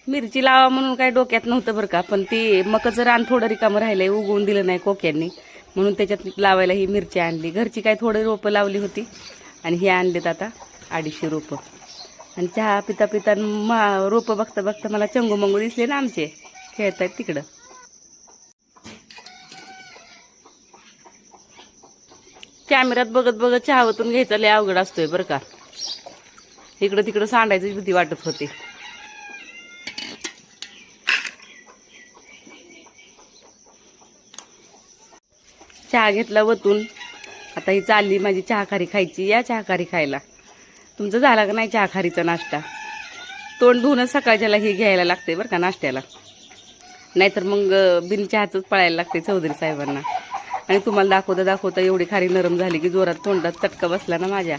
मिरची लावा म्हणून काय डोक्यात नव्हतं बरं का, पण ते मकाचं रान थोडं रिकामं राहिलंय, उगवून दिलं नाही कोक्यांनी, म्हणून त्याच्यात लावायला ही मिरची आणली. घरची काय थोडी रोपं लावली होती आणि हे आणलेत आता 250 रोपं. आणि चहा पिता पिता रोपं बघता बघता मला चंगू मंगू दिसले ना आमचे, खेळतायत तिकडं. कॅमेऱ्यात बघत बघत चहा ओतून घ्यायचा लय अवघड असतोय बरं का. इकडं तिकडं सांडायची भीती वाटत होती. चहा घेतला वतून, आता ही चालली माझी चहाखारी खायची. या चहाखारी खायला. तुमचं झाला का नाही चहाखारीचा नाश्ता? तोंड धुवूनच सकाळच्याला हे घ्यायला लागते बरं का नाश्त्याला, नाहीतर मग बिन चहाचंच पळायला लागते चौधरी साहेबांना. आणि तुम्हाला दाखवता दाखवता एवढी खारी नरम झाली की जोरात तोंडात चटका बसला ना माझ्या.